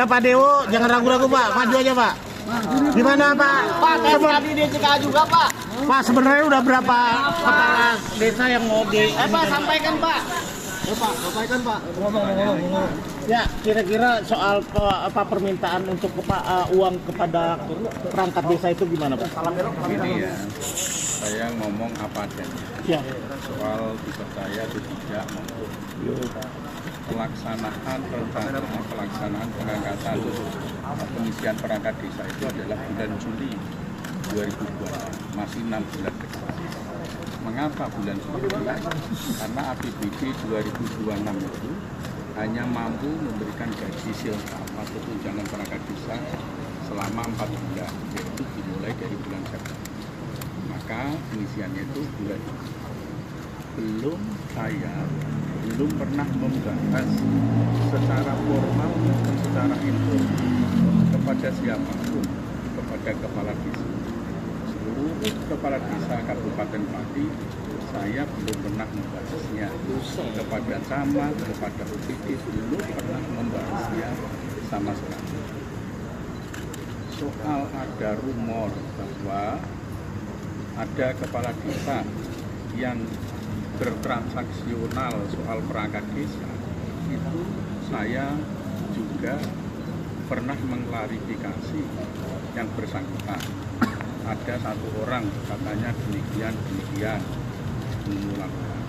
Pak Dewo, jangan ragu-ragu Pak, maju aja Pak. Gimana Pak? Pak, tadi di DJK juga Pak. Pak, sebenarnya udah berapa kepala desa yang mau di... Pak, sampaikan Pak. Pak, sampaikan Pak. Ngomong. Ya, kira-kira soal apa permintaan untuk uang kepada perangkat desa itu gimana Pak? Begini ya, saya ngomong apa adanya. Ya. Soal dipercaya atau tidak untuk pelaksanaan rencana pelaksanaan pengangkatan pengisian perangkat desa itu adalah bulan Juli 2020, masih 6 bulan ke depan. Mengapa bulan Juli? Karena APBD 2026 itu hanya mampu memberikan gaji siltap atau tunjangan perangkat desa selama 4 bulan, yaitu dimulai dari bulan September. Maka pengisiannya itu bulan Juli. Belum pernah membahas secara formal maupun secara informal kepada siapapun, kepada kepala desa. Seluruh kepala desa Kabupaten Pati, saya belum pernah membahasnya. Kepada camat, kepada OPD, belum pernah membahasnya sama sekali. Soal ada rumor bahwa ada kepala desa yang bertransaksional soal perangkat desa, itu saya juga pernah mengklarifikasi yang bersangkutan. Ada satu orang katanya demikian melakukan.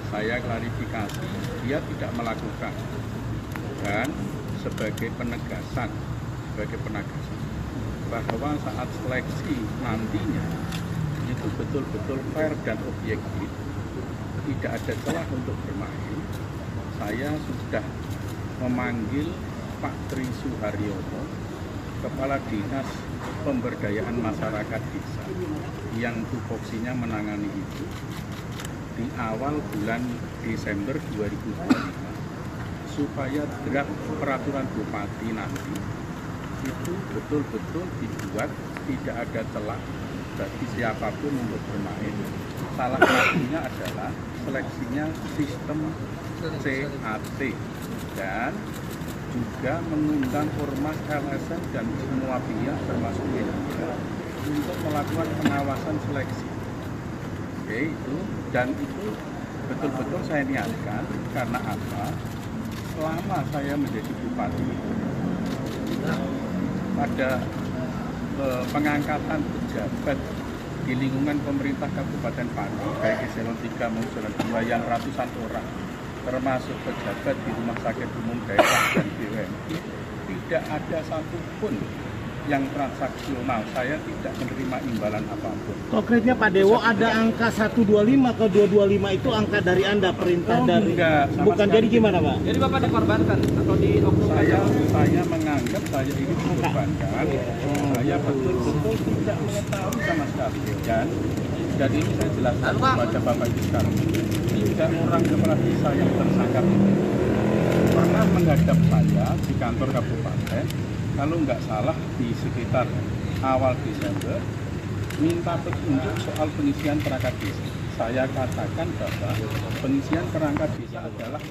Saya klarifikasi, dia tidak melakukan, dan sebagai penegasan bahwa saat seleksi nantinya itu betul-betul fair dan objektif, tidak ada celah untuk bermain. Saya sudah memanggil Pak Tri Suharyono, Kepala Dinas Pemberdayaan Masyarakat Desa, yang tupoksinya menangani itu di awal bulan Desember 2025, supaya draft peraturan bupati nanti itu betul-betul dibuat tidak ada celah bagi siapapun untuk bermain. Salah satunya adalah seleksinya sistem CAT, dan juga mengundang ormas LSM dan semua pihak termasuk media untuk melakukan pengawasan seleksi. Oke, itu betul-betul saya niatkan. Karena apa? Selama saya menjadi bupati, pada pengangkatan pejabat di lingkungan pemerintah Kabupaten Pati, baik eselon 3 maupun eselon 2 yang ratusan orang, termasuk pejabat di rumah sakit umum daerah dan BUMN, tidak ada satupun yang transaksional. Saya tidak menerima imbalan apapun. Konkretnya Pak Dewo, ada angka 125 ke 225 itu angka dari Anda, perintah dari... Enggak, bukan, jadi gimana Pak? Jadi Bapak dikorbankan atau dioknumkan? Saya menganggap saya ini dikorbankan. Saya betul-betul tidak mengetahui sama sekali. Dan ini saya jelaskan kepada Bapak Ibu sekarang. 3 orang kepala desa yang tersangka itu pernah menghadap saya di kantor kabupaten, kalau nggak salah di sekitar awal Desember, minta petunjuk soal pengisian perangkat desa. Saya katakan bahwa pengisian perangkat desa adalah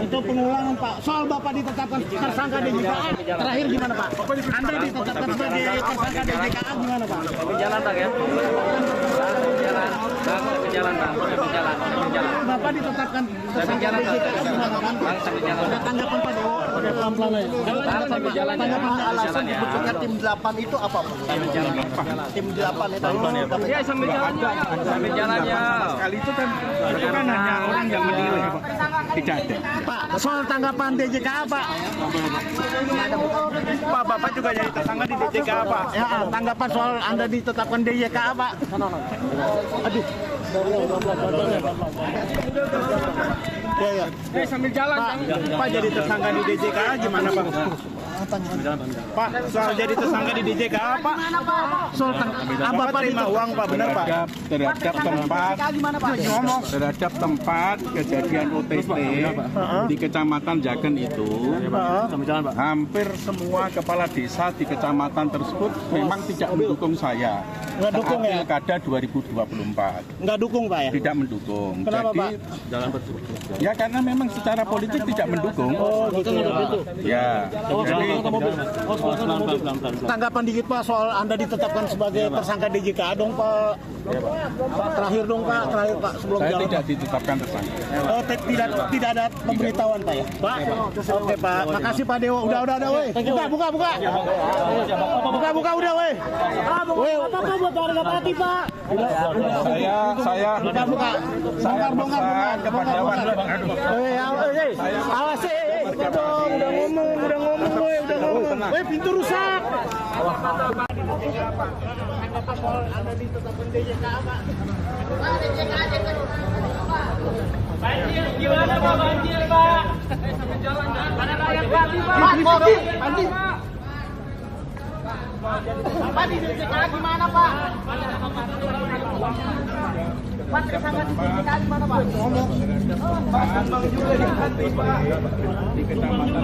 itu pengulangan Pak. Soal Bapak ditetapkan tersangka DJKA, terakhir gimana Pak? Anda ditetapkan sebagai tersangka DJKA gimana Pak? Berjalan tak ya? Berjalan. Bapak ditetapkan tersangka DJKA gimana Pak? Ada tanggapan Pak Dewo? Ada pelan-pelan aja. Tanggapan Alasan dibentuknya tim 8 itu apa Pak? Tim 8 itu Ya, sambil jalannya. sekali itu kan hanya orang yang menilai, tidak ada. Pak, soal tanggapan DJKA Pak. Pak, Bapak juga jadi tersangka di DJKA, Pak. Ya, tanggapan soal Anda ditetapkan DJKA Pak. Aduh. Ya. Sambil jalan. Pak jadi tersangka di DJKA gimana, Pak? Pak, soal jadi tersangka di DJKA, Pak. Soal Bapak terima uang, Pak, benar, Pak? Terhadap tempat kejadian OTT di Kecamatan Jagen itu, hampir semua kepala desa di kecamatan tersebut memang tidak mendukung saya. Nggak dukung ya? Pilkada 2024. Nggak dukung Pak ya? Tidak mendukung. Kenapa, Jadi, Pak? Ya karena memang secara politik tidak mendukung. Oh, gitu. Ya. Jadi Tanggapan dikit Pak soal Anda ditetapkan sebagai tersangka DJK dong Pak. Pak terakhir dong Pak, sebelum saya jalan. tidak ditetapkan tersangka. Oh, tidak ada pemberitahuan Pak ya. Pak. Oke Pak, makasih Pak Dewo. Udah weh. Buka. Buka udah weh. Weh, apa buat warga Pati Pak? Saya Buka. Bongkar. kepada Awas udah ngomong weh, Weh, pintu rusak. Anda ditetapkan DJK Pak. Banjir, gimana Pak? Banjir Pak. Sampai jalan kan? Ada rakyat Pati Pak. Banjir. Pak di DJK gimana Pak? Pak tersangka di DJK gimana Pak? Ngomong. di kecamatan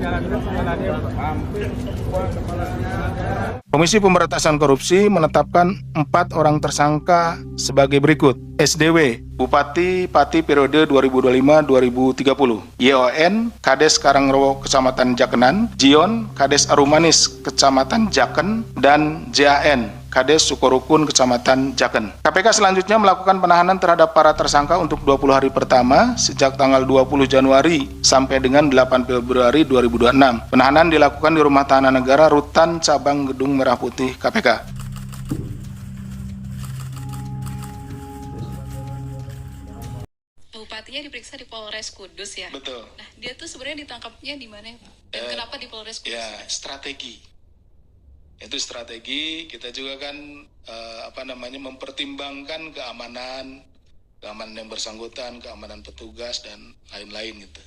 jalannya hampir semua kepalanya. Komisi Pemberantasan Korupsi menetapkan 4 orang tersangka sebagai berikut. SDW, Bupati Pati periode 2025-2030. YON, Kades Karangrowo Kecamatan Jakenan. Jion, Kades Arumanis Kecamatan Jaken. Dan JAN, Kades Sukorukun Kecamatan Jaken. KPK selanjutnya melakukan penahanan terhadap para tersangka untuk 20 hari pertama sejak tanggal 20 Januari sampai dengan 8 Februari 2026. Penahanan dilakukan di Rumah Tahanan Negara Rutan Cabang Gedung Merah Putih KPK. Bupatinya diperiksa di Polres Kudus ya. Betul. Nah, dia tuh sebenarnya ditangkapnya di mana ya, Pak? Dan kenapa di Polres Kudus? Ya, strategi. Itu strategi, kita juga kan mempertimbangkan keamanan yang bersangkutan, keamanan petugas dan lain-lain gitu.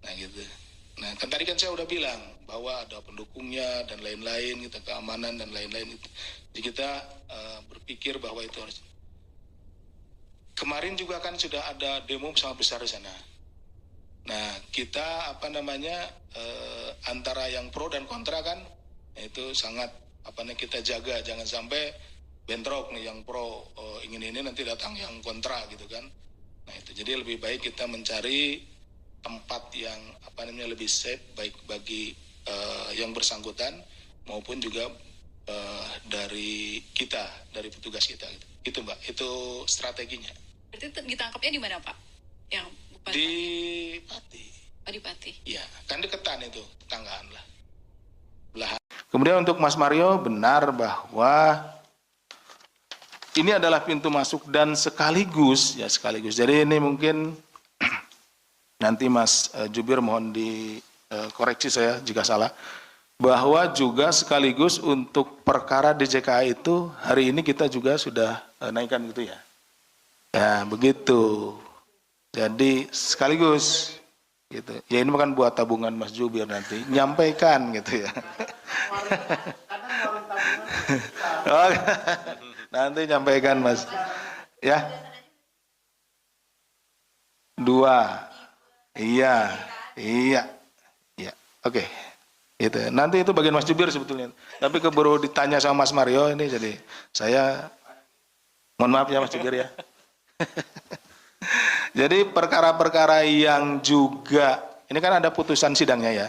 Nah gitu. Nah kan tadi kan saya udah bilang bahwa ada pendukungnya dan lain-lain, kita keamanan dan lain-lain itu. Jadi kita berpikir bahwa itu harus. Kemarin juga kan sudah ada demo sangat besar di sana. Nah kita antara yang pro dan kontra kan itu sangat kita jaga, jangan sampai bentrok nih yang pro ingin ini nanti datang yang kontra gitu kan. Nah itu jadi lebih baik kita mencari tempat yang lebih safe baik bagi yang bersangkutan maupun juga dari petugas kita gitu. Itu Mbak, itu strateginya. Berarti ditangkapnya di mana Pak? Yang Bupati? Di Pati. Oh, di Pati. Iya, kan deketan itu, tetanggaan lah. Kemudian untuk Mas Mario, benar bahwa ini adalah pintu masuk dan sekaligus. Jadi ini mungkin nanti Mas Jubir mohon dikoreksi saya jika salah. Bahwa juga sekaligus untuk perkara DJK itu hari ini kita juga sudah naikkan gitu ya. Ya begitu. Jadi sekaligus gitu. Ya ini bukan buat tabungan Mas Jubir nanti, nyampaikan gitu ya. Oh, nanti nyampaikan Mas. Ya. 2. Iya. Oke. Itu. Nanti itu bagian Mas Jubir sebetulnya. Tapi keburu ditanya sama Mas Mario ini jadi saya mohon maaf ya Mas Jubir ya. Jadi perkara-perkara yang juga ini kan ada putusan sidangnya ya.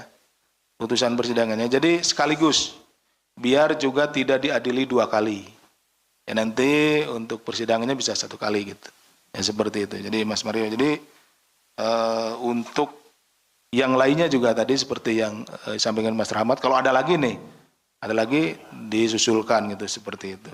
Putusan persidangannya. Jadi sekaligus biar juga tidak diadili 2 kali. Ya nanti untuk persidangannya bisa 1 kali gitu. Ya seperti itu. Jadi Mas Mario, jadi untuk yang lainnya juga tadi seperti yang disampaikan Mas Rahmat, kalau ada lagi disusulkan gitu seperti itu.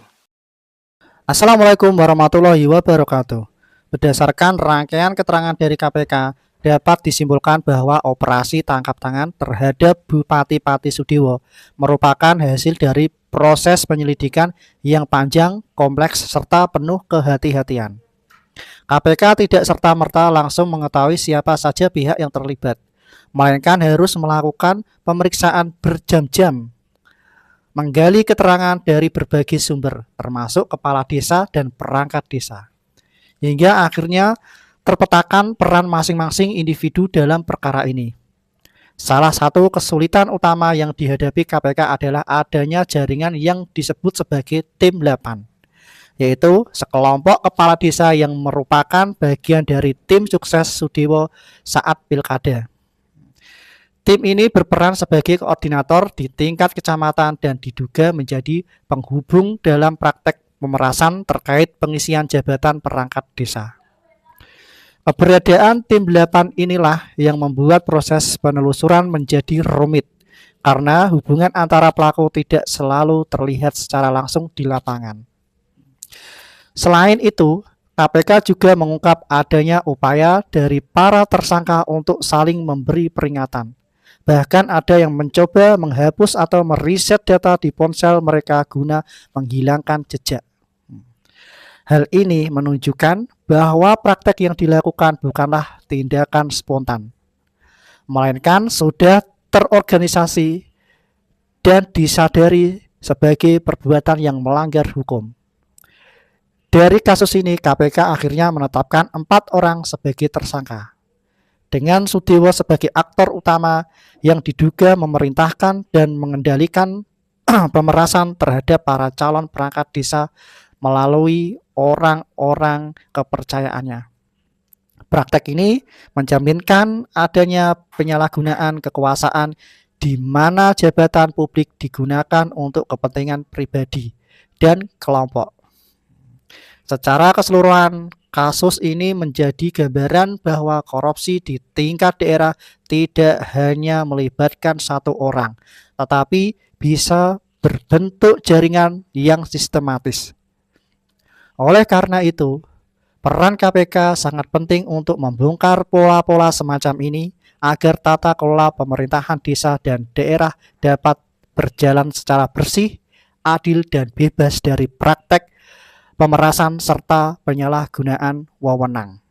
Assalamualaikum warahmatullahi wabarakatuh. Berdasarkan rangkaian keterangan dari KPK, dapat disimpulkan bahwa operasi tangkap tangan terhadap Bupati Pati Sudiwo merupakan hasil dari proses penyelidikan yang panjang, kompleks, serta penuh kehati-hatian. KPK tidak serta-merta langsung mengetahui siapa saja pihak yang terlibat, melainkan harus melakukan pemeriksaan berjam-jam, menggali keterangan dari berbagai sumber, termasuk kepala desa dan perangkat desa. Hingga akhirnya terpetakan peran masing-masing individu dalam perkara ini. Salah satu kesulitan utama yang dihadapi KPK adalah adanya jaringan yang disebut sebagai Tim 8. yaitu sekelompok kepala desa yang merupakan bagian dari tim sukses Sudewo saat pilkada. Tim ini berperan sebagai koordinator di tingkat kecamatan dan diduga menjadi penghubung dalam praktek pemerasan terkait pengisian jabatan perangkat desa. Keberadaan tim 8 inilah yang membuat proses penelusuran menjadi rumit karena hubungan antara pelaku tidak selalu terlihat secara langsung di lapangan. Selain itu, KPK juga mengungkap adanya upaya dari para tersangka untuk saling memberi peringatan. Bahkan ada yang mencoba menghapus atau meriset data di ponsel mereka guna menghilangkan jejak. Hal ini menunjukkan bahwa praktek yang dilakukan bukanlah tindakan spontan, melainkan sudah terorganisasi dan disadari sebagai perbuatan yang melanggar hukum. Dari kasus ini, KPK akhirnya menetapkan 4 orang sebagai tersangka, dengan Sudewo sebagai aktor utama yang diduga memerintahkan dan mengendalikan pemerasan terhadap para calon perangkat desa melalui orang-orang kepercayaannya. Praktek ini menjaminkan adanya penyalahgunaan kekuasaan di mana jabatan publik digunakan untuk kepentingan pribadi dan kelompok. Secara keseluruhan, kasus ini menjadi gambaran bahwa korupsi di tingkat daerah tidak hanya melibatkan satu orang, tetapi bisa berbentuk jaringan yang sistematis. Oleh karena itu, peran KPK sangat penting untuk membongkar pola-pola semacam ini agar tata kelola pemerintahan desa dan daerah dapat berjalan secara bersih, adil, dan bebas dari praktek pemerasan serta penyalahgunaan wewenang.